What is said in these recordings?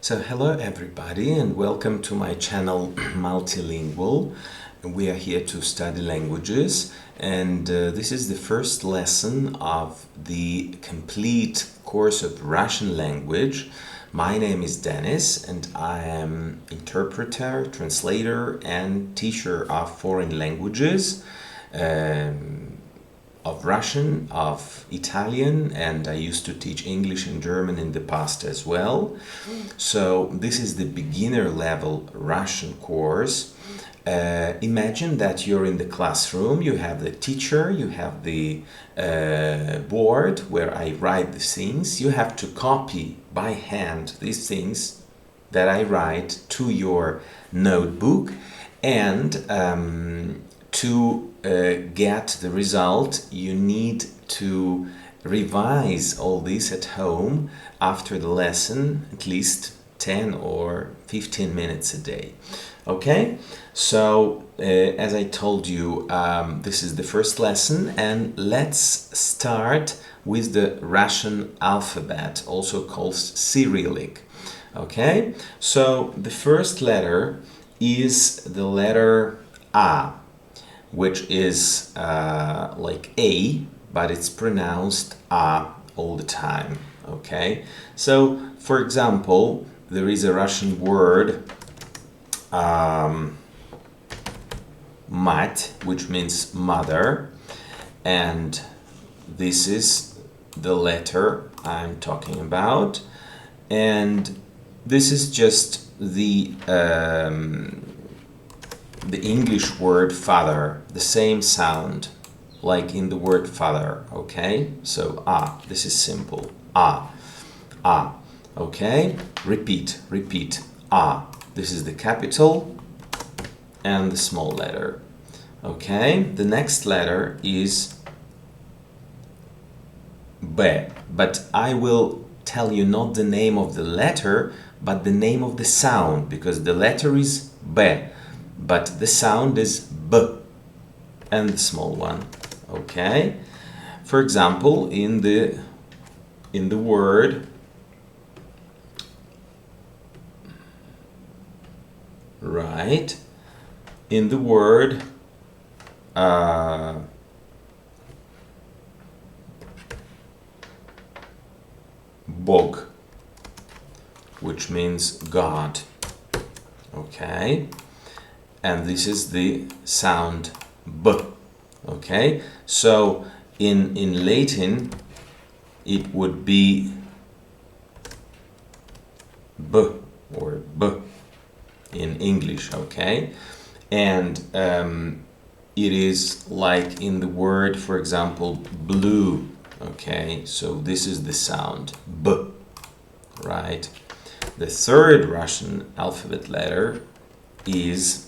So hello everybody and welcome to my channel Multilingual. We are here to study languages and this is the first lesson of the complete course of Russian language. My name is Dennis and I am interpreter, translator and teacher of foreign languages. Of Russian, of Italian, and I used to teach English and German in the past as well. So this is the beginner level Russian course. Imagine that you're in the classroom, you have the teacher, you have the board where I write the things. You have to copy by hand these things that I write to your notebook, and to get the result, you need to revise all this at home after the lesson, at least 10 or 15 minutes a day. Okay, so as I told you, this is the first lesson, and let's start with the Russian alphabet, also called Cyrillic. Okay, so the first letter is the letter A, which is like A, but it's pronounced A all the time. Okay, so for example, there is a Russian word mat, which means mother, and this is the letter I'm talking about, and this is just the English word father, the same sound like in the word father. Okay, so this is simple. Okay, repeat, this is the capital and the small letter. Okay, the next letter is B, but I will tell you not the name of the letter but the name of the sound, because the letter is B but the sound is B, and the small one. Okay, for example, in the word right, in the word Bog, which means God. Okay, and this is the sound B. Okay, so in Latin it would be B or B in English. Okay, and it is like in the word, for example, blue. Okay, so this is the sound B, right? The third Russian alphabet letter is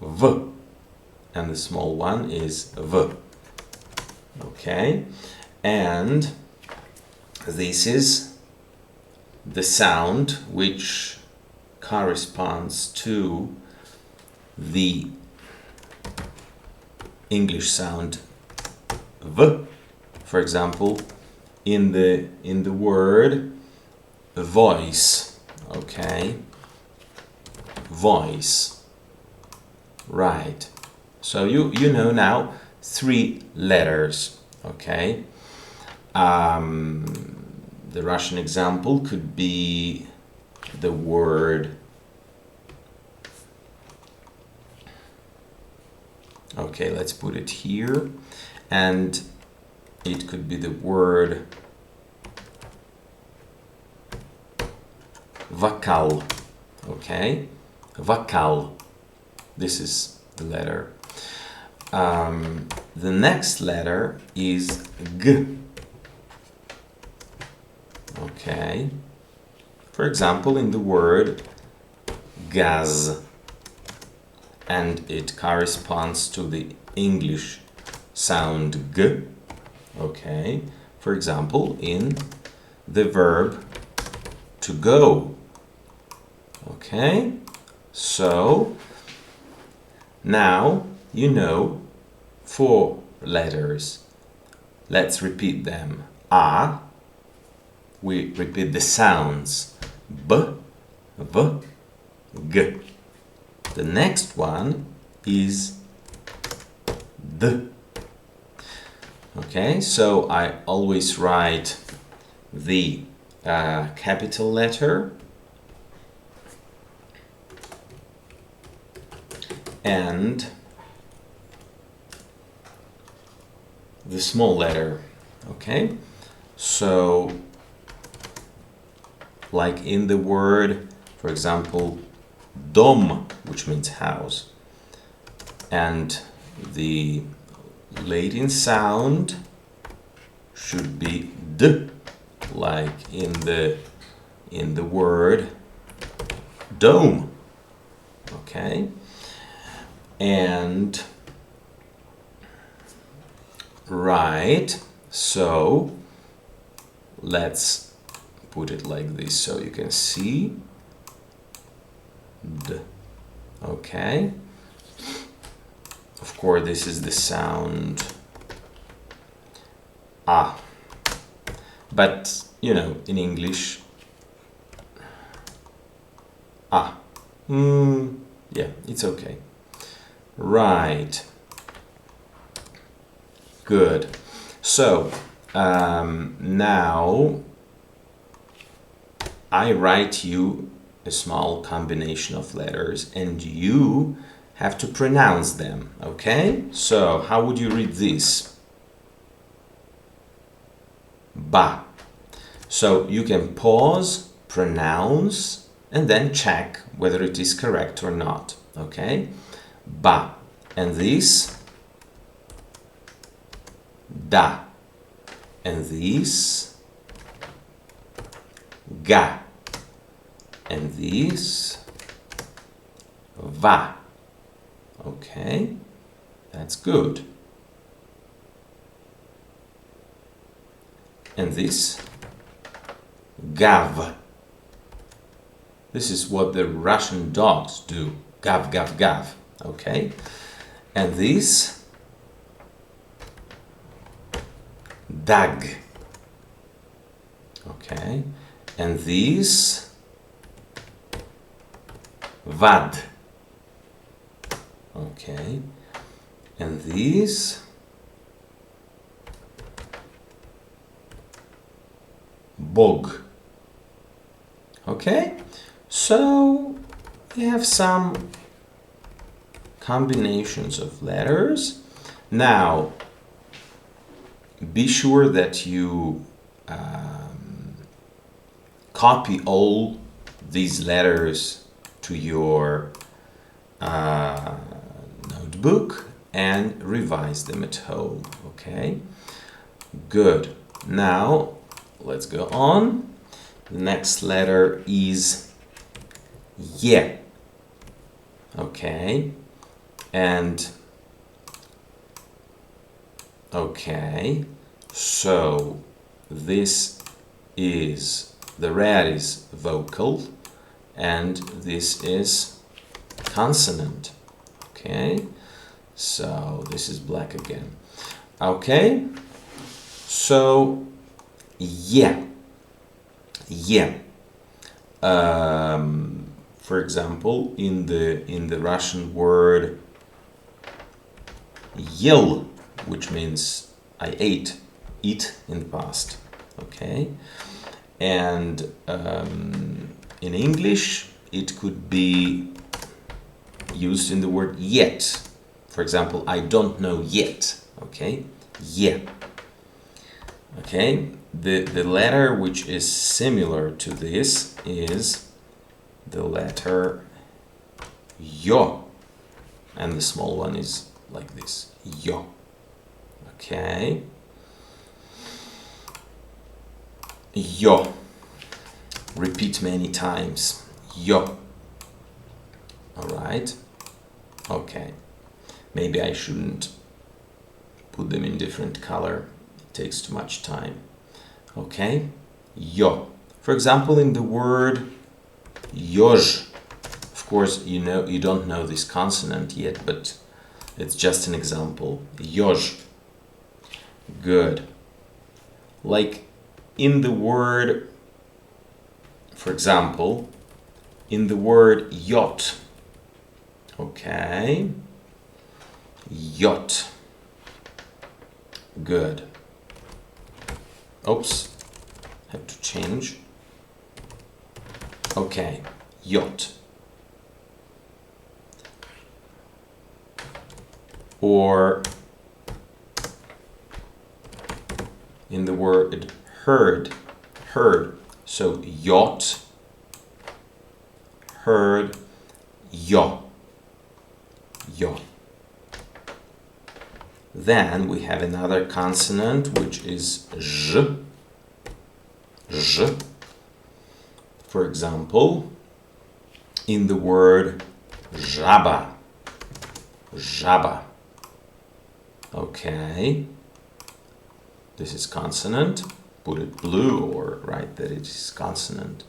V, and the small one is V. Okay, and this is the sound which corresponds to the English sound V. For example, in the word voice. Okay, voice. Right, so you know now 3 letters. Okay, the Russian example could be the word, okay, let's put it here, and it could be the word vakal. Okay, vakal. This is the letter. The next letter is G. Okay. For example, in the word gas, and it corresponds to the English sound G. Okay. For example, in the verb to go. Okay. So now you know 4 letters. Let's repeat them. A, we repeat the sounds. B, V, G. The next one is D. Okay, so I always write the capital letter and the small letter. Okay, so like in the word, for example, dom, which means house, and the Latin sound should be d, like in the word dome. Okay, and right, so let's put it like this so you can see. D. Okay, of course this is the sound ah, but you know, in English ah, yeah, it's okay. Right, good. So now I write you a small combination of letters and you have to pronounce them, okay? So how would you read this? Ba. So you can pause, pronounce, and then check whether it is correct or not, okay? Ba. And this? Da. And this? Ga. And this? Va. Okay, that's good. And this? Gav. This is what the Russian dogs do. Gav, gav, gav. Okay. And this? Dag. Okay. And these? Vad. Okay. And these? Bog. Okay. So we have some combinations of letters. Now, be sure that you copy all these letters to your notebook and revise them at home. Okay, good. Now let's go on. The next letter is Ye. Okay, and okay, so this is, the red is vocal and this is consonant. Okay, so this is black again. Okay, so yeah, yeah. For example, in the Russian word yel, which means I ate, eat in the past. Okay, and in English it could be used in the word yet. For example, I don't know yet. Okay, yeah. Okay, the letter which is similar to this is the letter yo, and the small one is like this, yo. Okay, yo. Repeat many times, yo. All right. Okay, maybe I shouldn't put them in different color. It takes too much time. Okay, yo. For example, in the word yoj, of course, you know, you don't know this consonant yet, but it's just an example. Yoj. Good. Like in the word For example, in the word yacht. Okay. Yacht. Good. Oops. Have to change. Okay. Yacht. Or in the word herd. Herd. So yacht, herd, yo. Yo. Then we have another consonant which is zh. Zh. For example, in the word żaba. Żaba. Okay. This is consonant. Put it blue or write that it is consonant.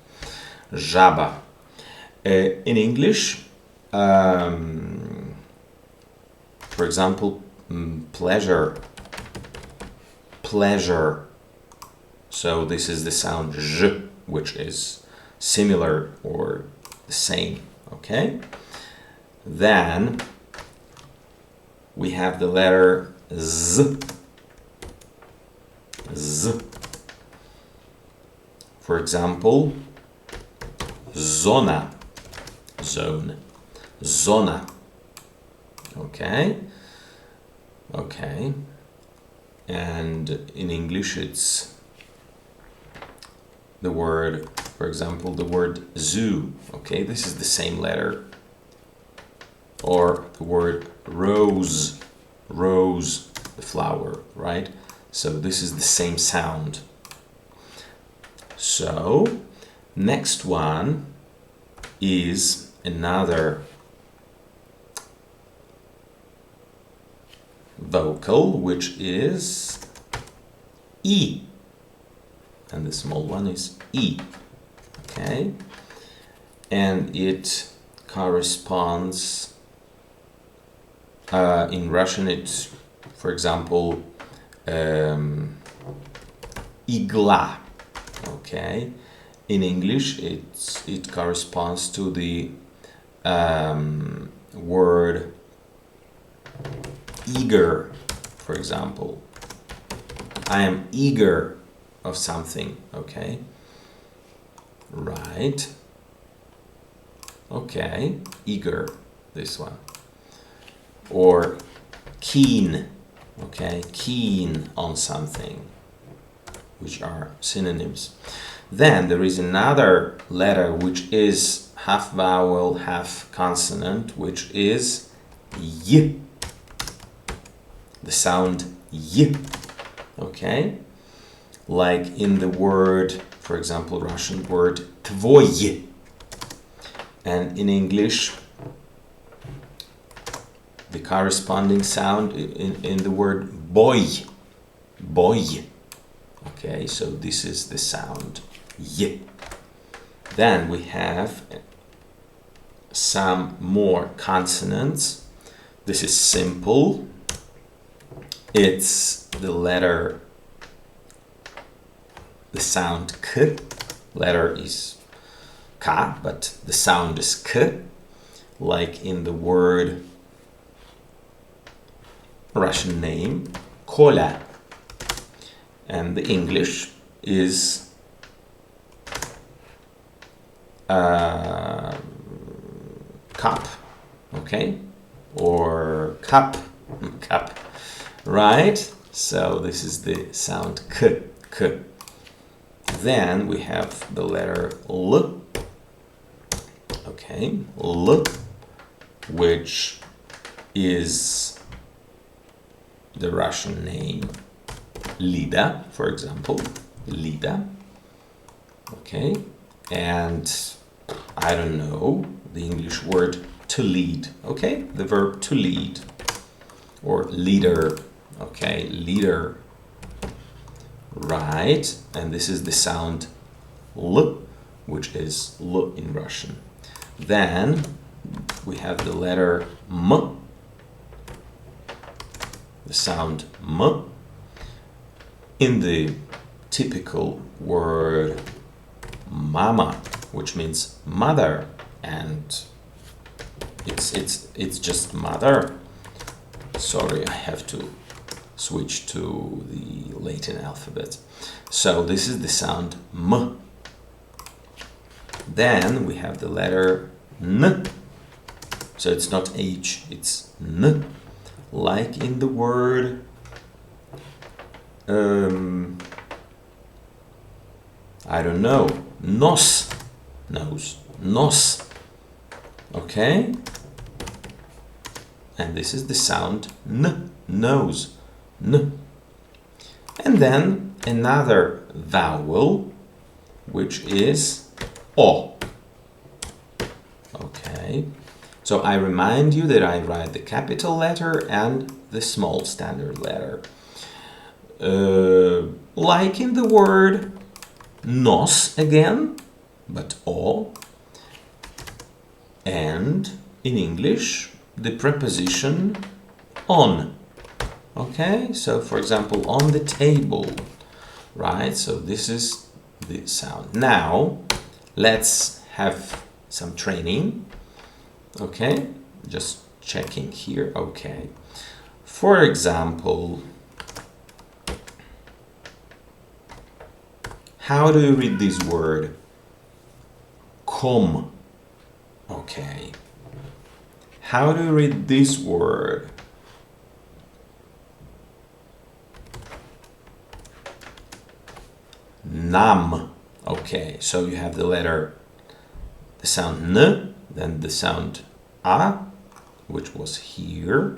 Żaba. In English, for example, pleasure. Pleasure. So this is the sound zh, which is similar or the same. Okay. Then we have the letter z. Z. For example, zona. Zone. Zona. Okay. Okay. And in English it's the word, for example, the word zoo. Okay, this is the same letter. Or the word rose. Rose, the flower, right? So this is the same sound. So next one is another vocal, which is E. And the small one is E. Okay? And it corresponds, in Russian it's, for example, igla. Okay? In English it corresponds to the word eager, for example. I am eager of something, okay? Right. Okay, eager, this one. Or keen, okay? Keen on something, which are synonyms. Then there is another letter which is half vowel, half consonant, which is y. The sound y. Okay? Like in the word, for example, Russian word tvoy. And in English, the corresponding sound in the word boy. Boy. Okay, so this is the sound y. Then we have some more consonants. This is simple. It's the letter, the sound k. Letter is ka, but the sound is k. Like in the word Russian name, Kola. And the English is cup, okay? Or cup, cup, right? So this is the sound k, k. Then we have the letter l, okay, l, which is the Russian name Lida, for example, Lida, okay, and I don't know the English word to lead, okay, the verb to lead, or leader, okay, leader, right, and this is the sound L, which is L in Russian. Then we have the letter M, the sound M. In the typical word mama, which means mother, and it's just mother. Sorry, I have to switch to the Latin alphabet. So this is the sound M. Then we have the letter N. So it's not H, it's N. Like in the word I don't know, nos, nose, nos. Okay? And this is the sound N, nose, N. And then another vowel, which is O. Okay? So I remind you that I write the capital letter and the small standard letter. Like in the word nos again, but O. And in English, the preposition on. Okay, so for example, on the table, right? So this is the sound. Now, let's have some training. Okay, just checking here. Okay, for example, how do you read this word? Come. Okay. How do you read this word? Nam. Okay, so you have the letter, the sound N, then the sound A, which was here,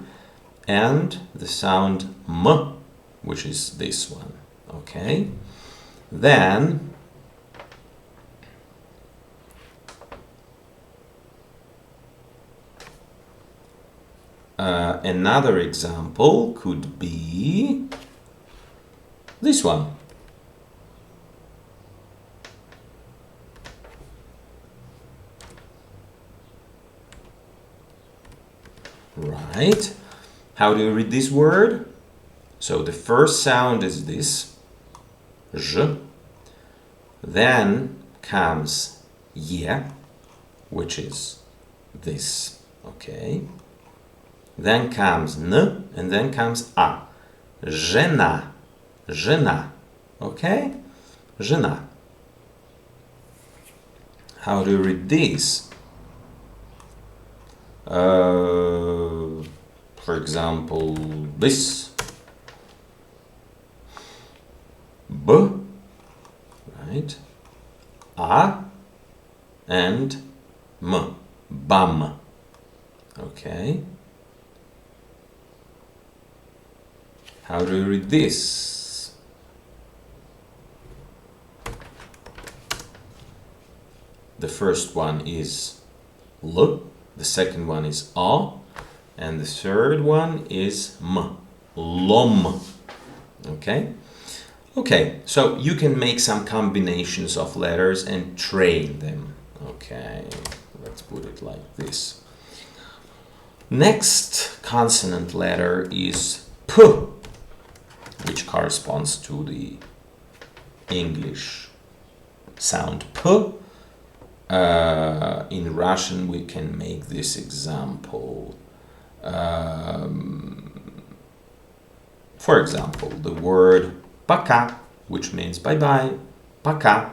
and the sound M, which is this one. Okay. Then another example could be this one. Right? How do you read this word? So the first sound is this, j. Then comes ye, which is this, okay? Then comes n, and then comes a. Žena, žena, okay? Žena. How do you read this? For example, this. B, right? A and M. Bum. Okay. How do you read this? The first one is L, the second one is A, and the third one is M. Lom. Okay? Okay, so you can make some combinations of letters and train them. Okay, let's put it like this. Next consonant letter is P, which corresponds to the English sound P. In Russian, we can make this example. For example, the word пока, which means bye-bye, пока.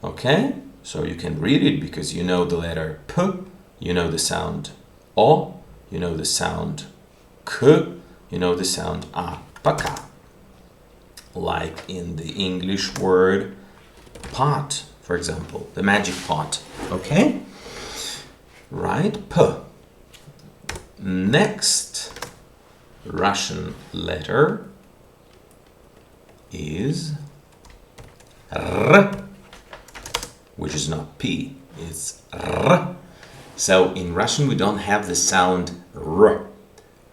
Okay, so you can read it because you know the letter P, you know the sound O, you know the sound K, you know the sound A, пока. Like in the English word pot, for example, the magic pot. Okay? Right? P. Next Russian letter is R, which is not P, it's R. So in Russian we don't have the sound R,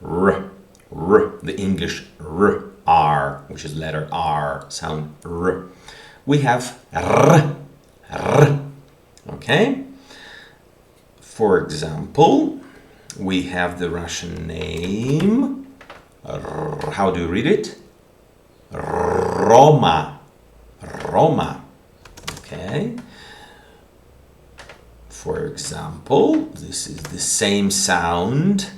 R, R, the English R, R, which is letter R, sound R. We have R, R, okay? For example, we have the Russian name, how do you read it? Roma, Roma, okay? For example, this is the same sound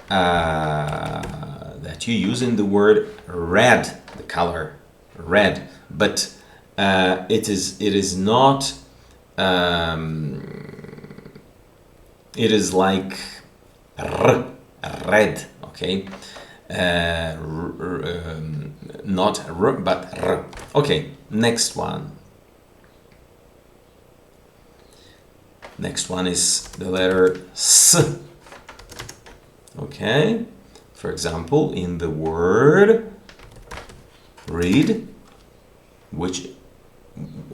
that you use in the word red, the color red, but it is not. It is like r, red, okay? Not r, but r. Okay, next one. Next one is the letter S. Okay, for example, in the word read,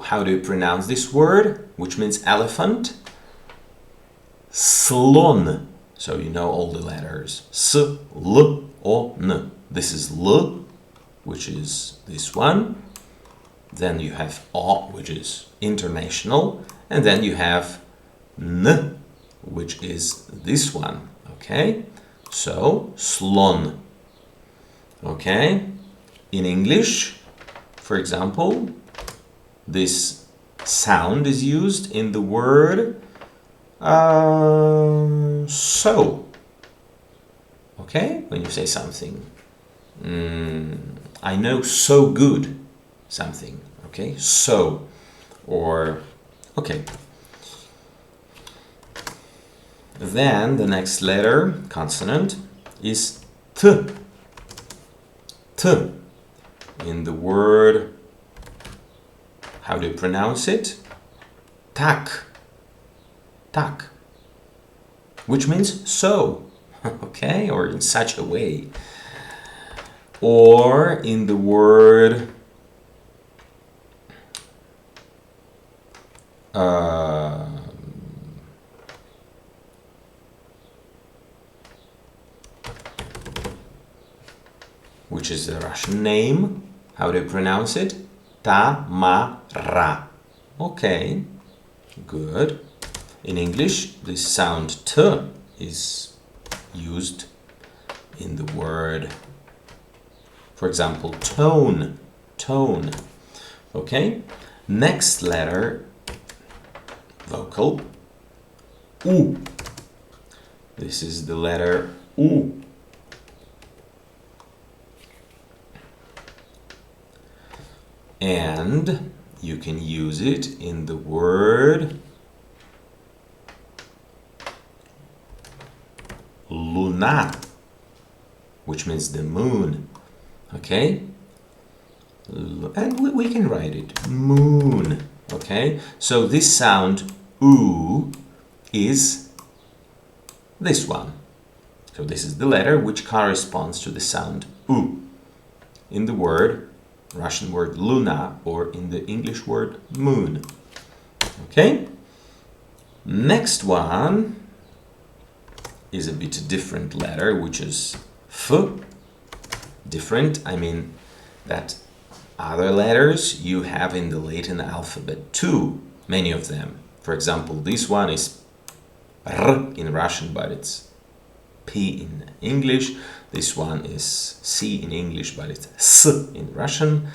how do you pronounce this word, which means elephant? Slon. So you know all the letters. S, L, O, N. This is L, which is this one. Then you have O, which is international. And then you have N, which is this one. Okay? So, slon. Okay? In English, for example, this sound is used in the word so. Okay? When you say something, I know so good something. Okay? So. Or, okay. Then the next letter, consonant, is T. T. In the word, how do you pronounce it? Tak. Tak. Which means so. Okay? Or in such a way. Or in the word which is the Russian name. How do you pronounce it? Tamara. Okay, good. In English, this sound T is used in the word, for example, tone. Tone. Okay, next letter, vocal, U. This is the letter U. And you can use it in the word Luna, which means the moon. Okay? And we can write it moon. Okay? So this sound oo is this one. So this is the letter which corresponds to the sound oo in the word Russian word Luna, or in the English word moon. Okay? Next one is a bit different letter, which is F. Different, I mean that other letters you have in the Latin alphabet too, many of them. For example, this one is R in Russian, but it's P in English. This one is C in English, but it's S in Russian.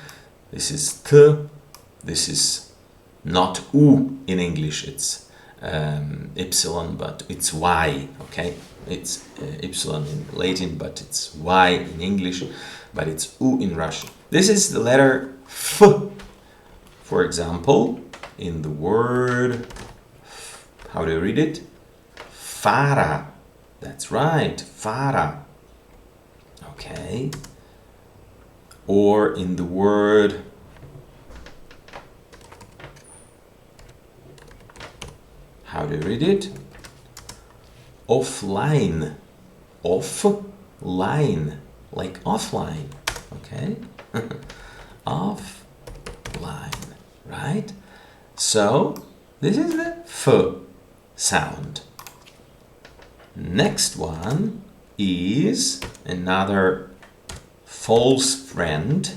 This is T. This is not U in English. It's Epsilon, but it's Y. Okay, it's Epsilon in Latin, but it's Y in English, but it's U in Russian. This is the letter F. For example, in the word, how do you read it? Fara. That's right, fara. Okay. Or in the word how do you read it? Offline. Offline. Like offline. Okay? Offline. Right? So, this is the F sound. Next one is another false friend.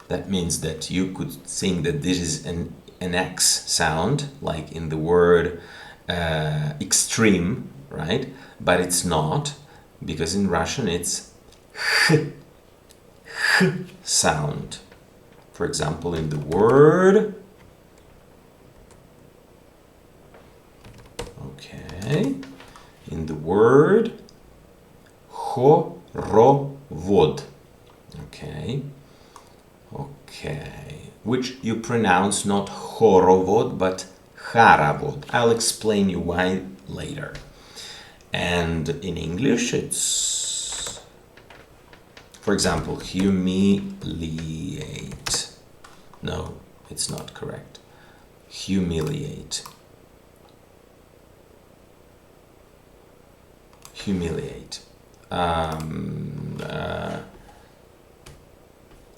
That means that you could think that this is an X sound, like in the word extreme, right? But it's not, because in Russian it's H sound. For example, in the word Okay. In the word horovod. Okay. Okay. Which you pronounce not horovod but haravod. I'll explain you why later. And in English it's, for example, humiliate. No, it's not correct. Humiliate. Humiliate. I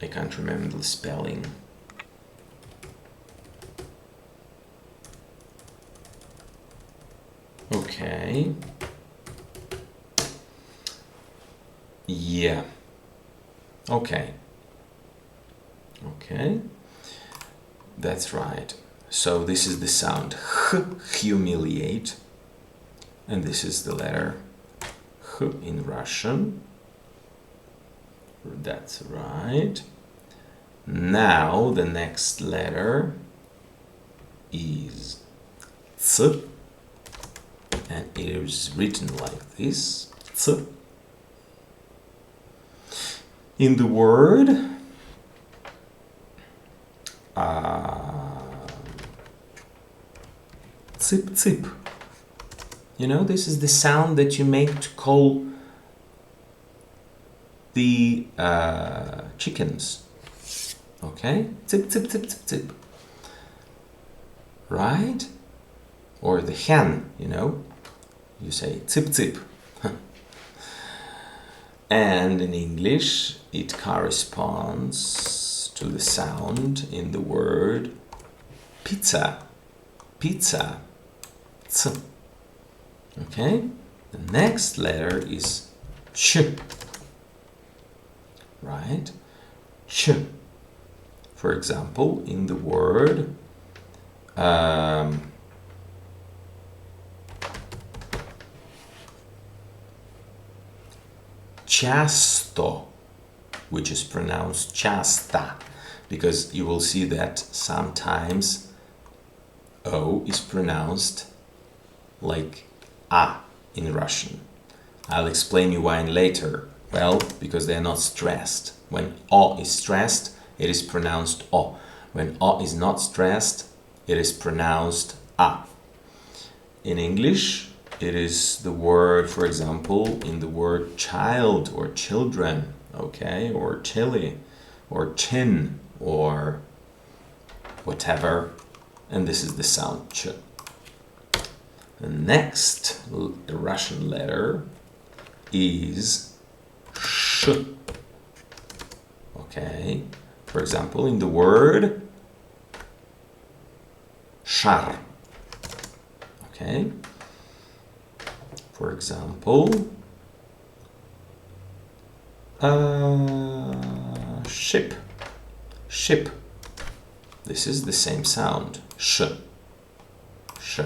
can't remember the spelling. Okay. Yeah. Okay. Okay. That's right. So this is the sound h, humiliate, and this is the letter h in Russian. That's right. Now the next letter is ц, and it is written like this, ц. In the word zip zip. You know, this is the sound that you make to call the chickens. Okay? Zip zip zip zip zip. Right? Or the hen, you know, you say zip zip. And in English it corresponds to the sound in the word pizza. Pizza. C. Okay? The next letter is ch. Right? Ch. For example, in the word часто, which is pronounced часто, because you will see that sometimes O is pronounced like A in Russian. I'll explain you why later. Well, because they're not stressed. When O is stressed, it is pronounced O. When O is not stressed, it is pronounced A. In English, it is the word, for example, in the word child or children, okay, or chili, or chin, or whatever, and this is the sound ch. The next Russian letter is sh. Okay, for example, in the word shar. Okay, for example, ship. Ship. This is the same sound. Sh. Sh.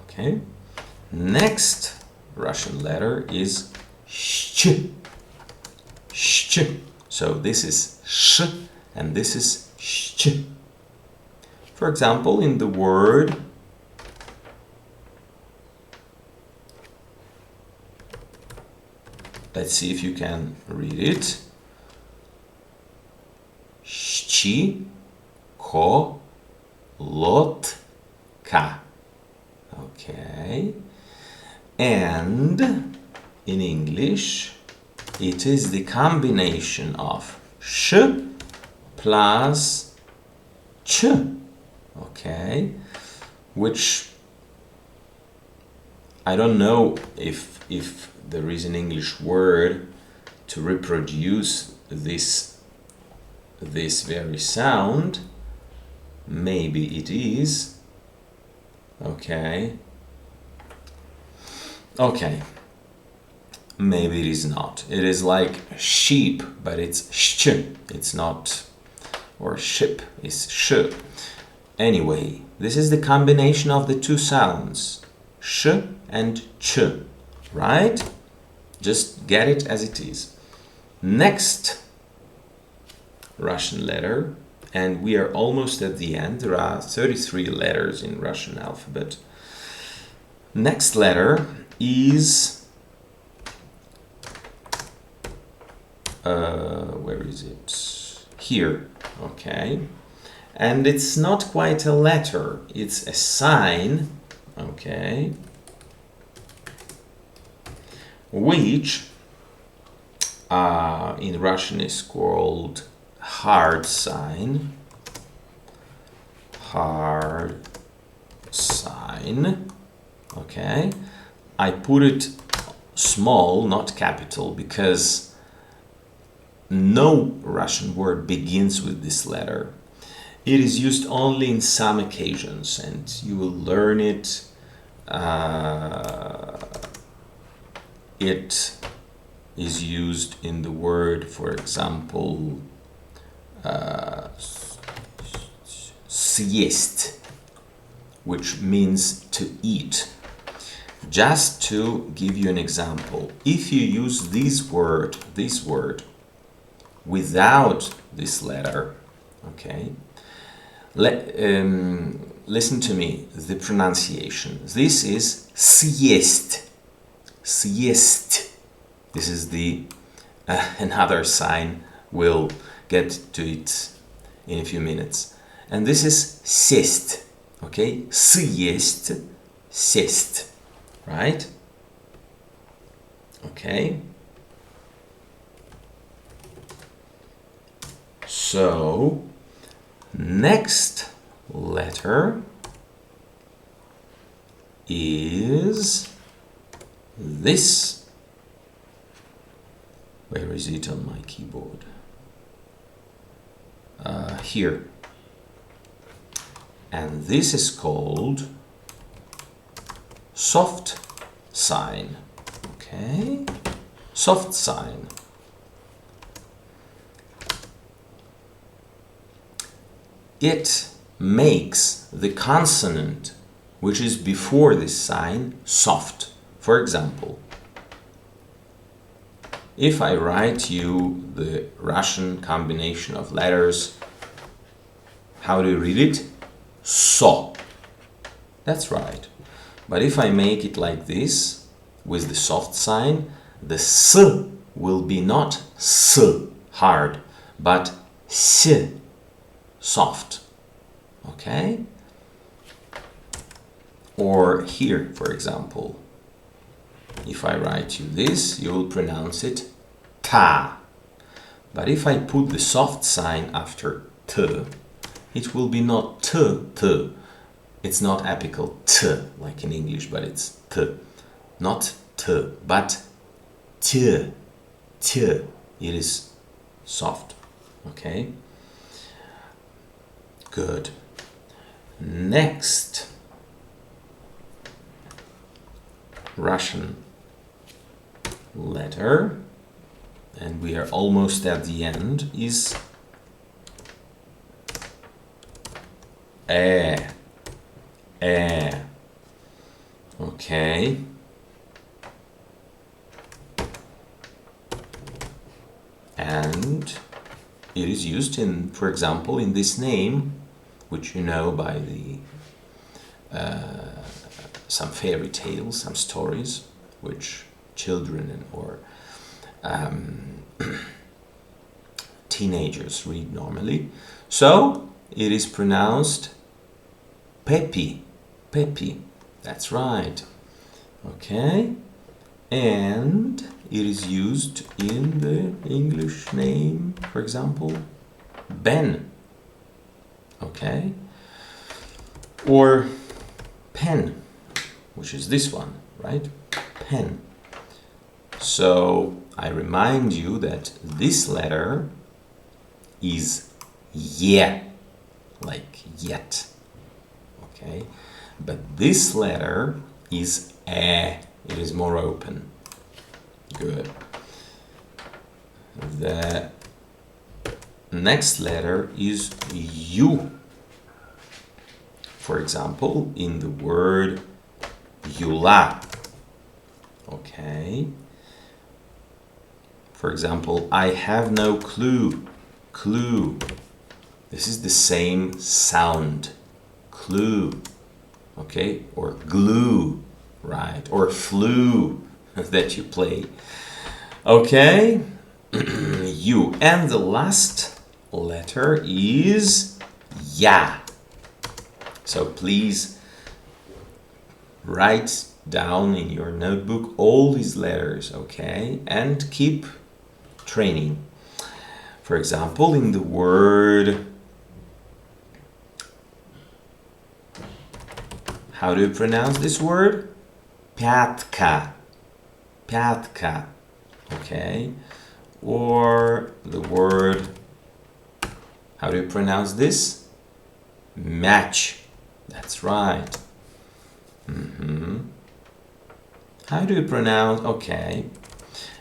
Okay. Next Russian letter is sh. Sh. So this is sh and this is sh. For example, in the word let's see if you can read it. Щиколотка. Okay. And in English, it is the combination of sh plus ch. Okay. Which I don't know if there is an English word to reproduce this very sound. Maybe it is. Okay. Okay. Maybe it is not. It is like sheep, but it's sh. It's not, or ship is sh. Anyway, this is the combination of the two sounds, sh and ch, right? Just get it as it is. Next Russian letter, and we are almost at the end. There are 33 letters in Russian alphabet. Next letter is where is it? Here, okay. And it's not quite a letter, it's a sign, okay, which in Russian is called hard sign. Hard sign, okay. I put it small, not capital, because no Russian word begins with this letter. It is used only in some occasions, and you will learn it. It is used in the word, for example, съесть, which means to eat. Just to give you an example, if you use this word without this letter, okay, listen to me, the pronunciation. This is съесть. Съесть. This is the another sign. We'll get to it in a few minutes. And this is сесть. Okay? Съесть, сесть. Right? Okay? So, next letter is this. Where is it on my keyboard? Here. And this is called soft sign. Okay? Soft sign. It makes the consonant which is before this sign soft. For example, if I write you the Russian combination of letters, how do you read it? So. That's right. But if I make it like this, with the soft sign, the S will be not S, hard, but S, soft. Okay? Or here, for example, if I write you this, you will pronounce it ta. But if I put the soft sign after t, it will be not t. It's not apical t, like in English, but it's t. Not t, but t. It is soft. Okay? Good. Next Russian letter, and we are almost at the end, is E. Okay. And it is used in, for example, in this name, which you know by the some fairy tales, some stories, which children or teenagers read normally. So it is pronounced Pepi. That's right. Okay. And it is used in the English name, for example, Ben. Okay. Or pen, which is this one, right? Pen. So I remind you that this letter is ye, like yet. Okay. But this letter is e. It is more open. Good. The next letter is U. For example, in the word Eula. Okay. For example, I have no clue. Clue. This is the same sound. Clue. Okay? Or glue. right? Or flu that you play. Okay, U. And the last letter is Ya. So please write down in your notebook all these letters, okay? And keep training. For example, in the word, how do you pronounce this word? Пятка. Пятка. Okay. Or the word, how do you pronounce this? Match. That's right. How do you pronounce? Okay.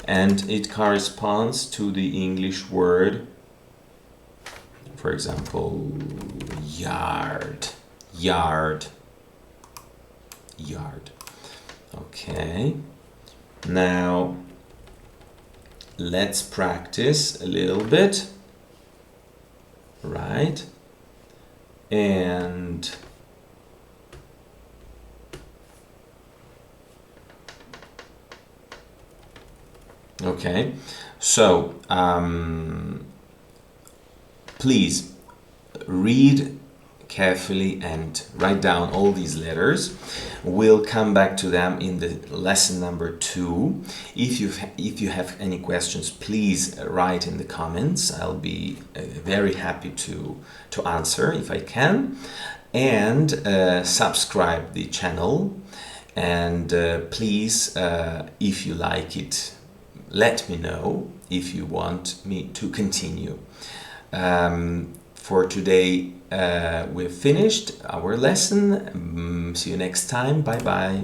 And it corresponds to the English word, for example, yard. Yard. Yard. Okay. Now, let's practice a little bit. Right? And okay, so please read carefully and write down all these letters. We'll come back to them in the lesson number 2. If you have any questions, please write in the comments. I'll be very happy to answer if I can. And subscribe the channel. And please, if you like it, let me know if you want me to continue. For today, we've finished our lesson. See you next time. Bye bye.